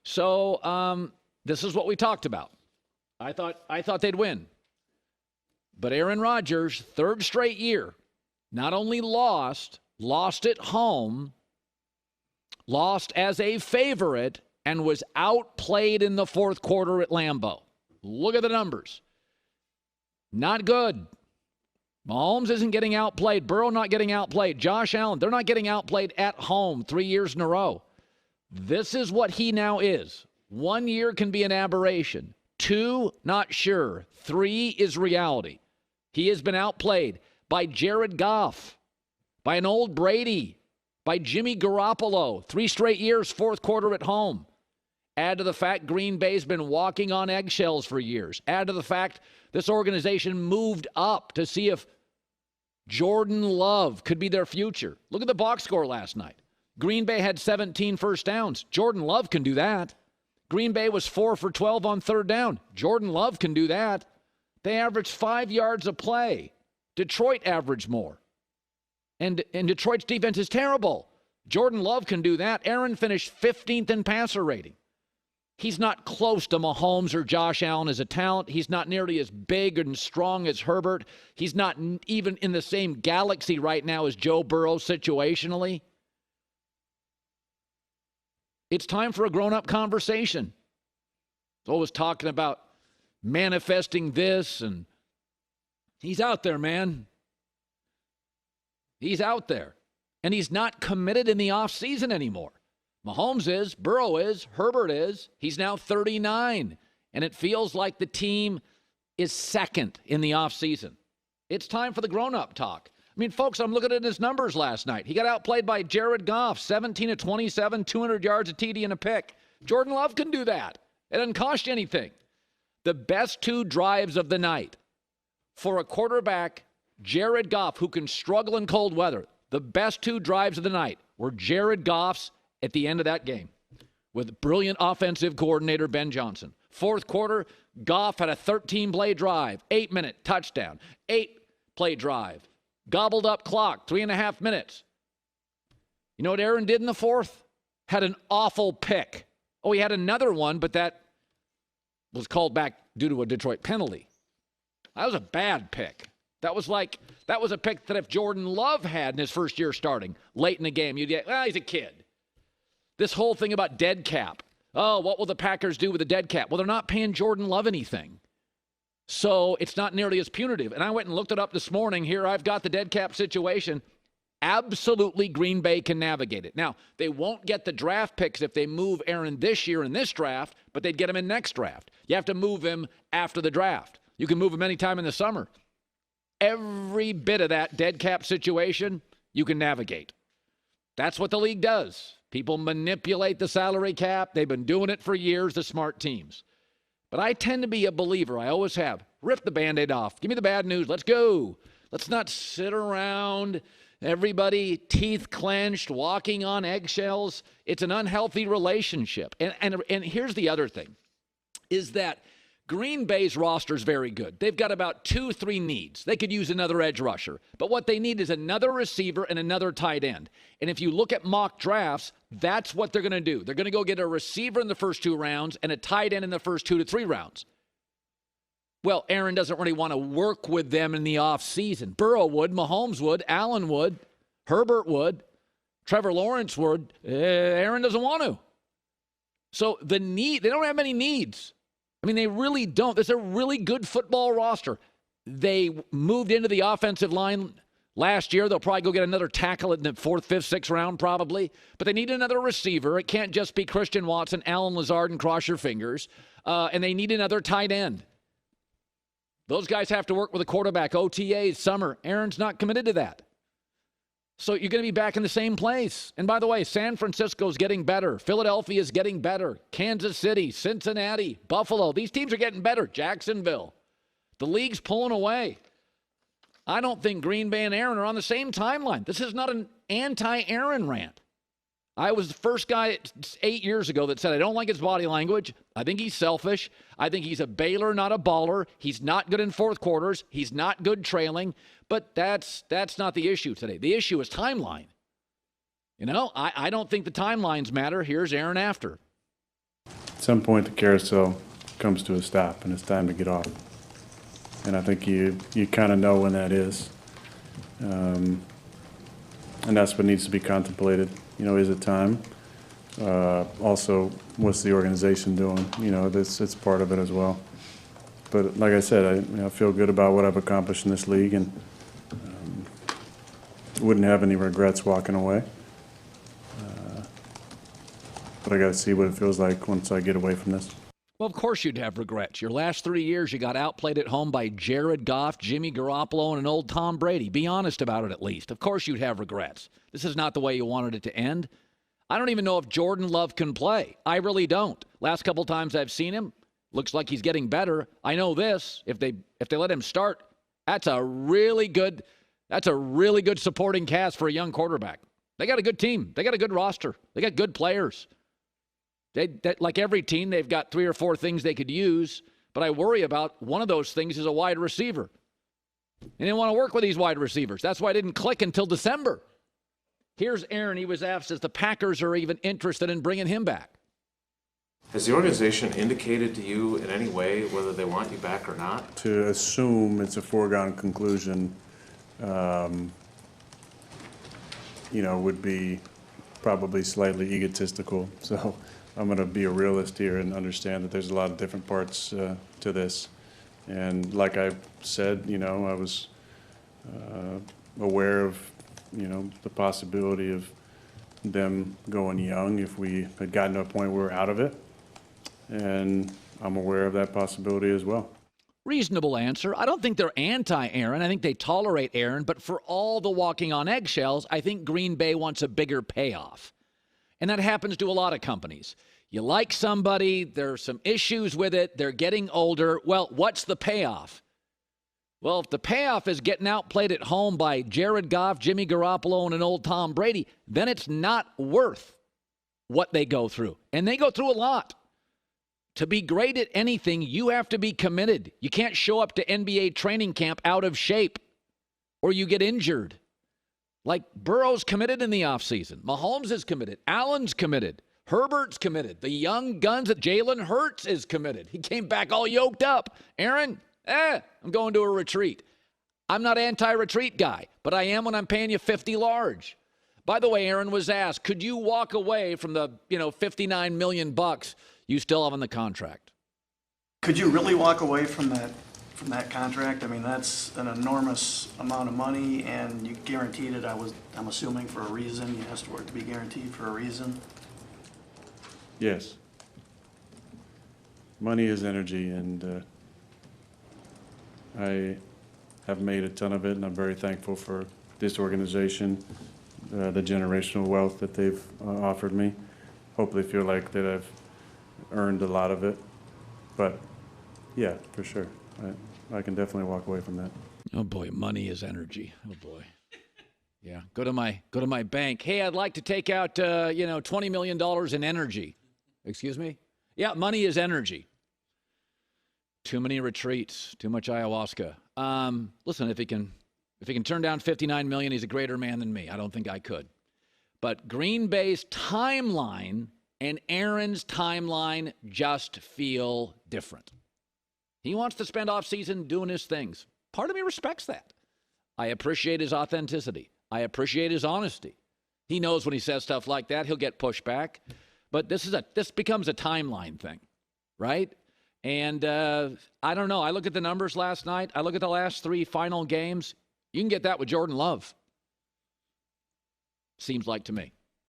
So this is what we talked about. I thought they'd win. But Aaron Rodgers, third straight year, not only lost at home, lost as a favorite, and was outplayed in the fourth quarter at Lambeau. Look at the numbers. Not good. Mahomes isn't getting outplayed. Burrow not getting outplayed. Josh Allen, they're not getting outplayed at home 3 years in a row. This is what he now is. 1 year can be an aberration. 2, not sure. 3 is reality. He has been outplayed by Jared Goff, by an old Brady, by Jimmy Garoppolo. 3 straight years, fourth quarter at home. Add to the fact Green Bay's been walking on eggshells for years. Add to the fact this organization moved up to see if Jordan Love could be their future. Look at the box score last night. Green Bay had 17 first downs. Jordan Love can do that. Green Bay was 4 for 12 on third down. Jordan Love can do that. They averaged 5 yards a play. Detroit averaged more. And Detroit's defense is terrible. Jordan Love can do that. Aaron finished 15th in passer rating. He's not close to Mahomes or Josh Allen as a talent. He's not nearly as big and strong as Herbert. He's not even in the same galaxy right now as Joe Burrow situationally. It's time for a grown-up conversation. Always talking about manifesting this, and he's out there, man. He's out there. And he's not committed in the offseason anymore. Mahomes is, Burrow is, Herbert is. He's now 39, and it feels like the team is second in the offseason. It's time for the grown-up talk. I mean, folks, I'm looking at his numbers last night. He got outplayed by Jared Goff, 17 of 27, 200 yards, a TD, and a pick. Jordan Love can do that. It doesn't cost you anything. The best 2 drives of the night for a quarterback, Jared Goff, who can struggle in cold weather. The best 2 drives of the night were Jared Goff's at the end of that game with brilliant offensive coordinator Ben Johnson. Fourth quarter, Goff had a 13-play drive, 8-minute touchdown, 8-play drive, gobbled up clock, 3.5 minutes. You know what Aaron did in the fourth? Had an awful pick. Oh, he had another one, but that was called back due to a Detroit penalty. That was a bad pick. That was a pick that if Jordan Love had in his first year starting late in the game, you'd get, well, he's a kid. This whole thing about dead cap. Oh, what will the Packers do with the dead cap? Well, they're not paying Jordan Love anything. So it's not nearly as punitive. And I went and looked it up this morning. Here I've got the dead cap situation. Absolutely, Green Bay can navigate it. Now, they won't get the draft picks if they move Aaron this year in this draft, but they'd get him in next draft. You have to move him after the draft. You can move him anytime in the summer. Every bit of that dead cap situation, you can navigate. That's what the league does. People manipulate the salary cap. They've been doing it for years, the smart teams. But I tend to be a believer. I always have. Rip the Band-Aid off. Give me the bad news. Let's go. Let's not sit around, everybody teeth clenched, walking on eggshells. It's an unhealthy relationship. And here's the other thing, is that Green Bay's roster is very good. They've got about 2-3 needs. They could use another edge rusher. But what they need is another receiver and another tight end. And if you look at mock drafts, that's what they're going to do. They're going to go get a receiver in the first 2 rounds and a tight end in the first 2 to 3 rounds. Well, Aaron doesn't really want to work with them in the offseason. Burrow would, Mahomes would, Allen would, Herbert would, Trevor Lawrence would. Aaron doesn't want to. So they don't have many needs. I mean, they really don't. This is a really good football roster. They moved into the offensive line last year. They'll probably go get another tackle in the 4th, 5th, 6th round probably. But they need another receiver. It can't just be Christian Watson, Allen Lazard, and cross your fingers. And they need another tight end. Those guys have to work with a quarterback, OTAs, summer. Aaron's not committed to that. So you're going to be back in the same place. And by the way, San Francisco's getting better. Philadelphia is getting better. Kansas City, Cincinnati, Buffalo. These teams are getting better. Jacksonville. The league's pulling away. I don't think Green Bay and Aaron are on the same timeline. This is not an anti-Aaron rant. I was the first guy 8 years ago that said, I don't like his body language. I think he's selfish. I think he's a bailer, not a baller. He's not good in fourth quarters. He's not good trailing. But that's not the issue today. The issue is timeline. You know, I don't think the timelines matter. Here's Aaron after. some point the carousel comes to a stop and it's time to get off. And I think you kind of know when that is. And that's what needs to be contemplated. Is it time? Also, what's the organization doing? It's part of it as well. But like I said, I feel good about what I've accomplished in this league, and wouldn't have any regrets walking away. But I got to see what it feels like once I get away from this. Well, of course you'd have regrets. Your last 3 years, you got outplayed at home by Jared Goff, Jimmy Garoppolo, and an old Tom Brady. Be honest about it at least. Of course you'd have regrets. This is not the way you wanted it to end. I don't even know if Jordan Love can play. I really don't. Last couple times I've seen him, looks like he's getting better. I know this. If they let him start, that's a really good supporting cast for a young quarterback. They got a good team. They got a good roster. They got good players. Like every team, they've got 3 or 4 things they could use, but I worry about one of those things is a wide receiver. They didn't want to work with these wide receivers. That's why it didn't click until December. Here's Aaron. He was asked if the Packers are even interested in bringing him back. Has the organization indicated to you in any way whether they want you back or not? To assume it's a foregone conclusion, would be probably slightly egotistical. So I'm going to be a realist here and understand that there's a lot of different parts to this. And like I said, I was aware of, the possibility of them going young if we had gotten to a point where we're out of it. And I'm aware of that possibility as well. Reasonable answer. I don't think they're anti-Aaron. I think they tolerate Aaron. But for all the walking on eggshells, I think Green Bay wants a bigger payoff. And that happens to a lot of companies. You like somebody, there's some issues with it, they're getting older. Well, what's the payoff? Well, if the payoff is getting outplayed at home by Jared Goff, Jimmy Garoppolo, and an old Tom Brady, then it's not worth what they go through. And they go through a lot. To be great at anything, you have to be committed. You can't show up to NBA training camp out of shape or you get injured. Like Burrow's committed in the offseason. Mahomes is committed. Allen's committed. Herbert's committed. The young guns at Jalen Hurts is committed. He came back all yoked up. Aaron, I'm going to a retreat. I'm not anti-retreat guy, but I am when I'm paying you $50 large. By the way, Aaron was asked, could you walk away from the, $59 million you still have on the contract? Could you really walk away from that contract? I mean, that's an enormous amount of money, and you guaranteed it, I'm assuming, for a reason. You asked for it to be guaranteed for a reason. Yes. Money is energy, and I have made a ton of it, and I'm very thankful for this organization, the generational wealth that they've offered me. Hopefully feel like that I've earned a lot of it. But, yeah, for sure. I can definitely walk away from that. Oh, boy, money is energy. Oh, boy. Yeah, go to my bank. Hey, I'd like to take out, $20 million in energy. Excuse me? Yeah, money is energy. Too many retreats, too much ayahuasca. Listen, if he can turn down $59 million, he's a greater man than me. I don't think I could. But Green Bay's timeline and Aaron's timeline just feel different. He wants to spend offseason doing his things. Part of me respects that. I appreciate his authenticity. I appreciate his honesty. He knows when he says stuff like that, he'll get pushed back. But this becomes a timeline thing, right? And I don't know. I look at the numbers last night. I look at the last 3 final games. You can get that with Jordan Love. Seems like to me.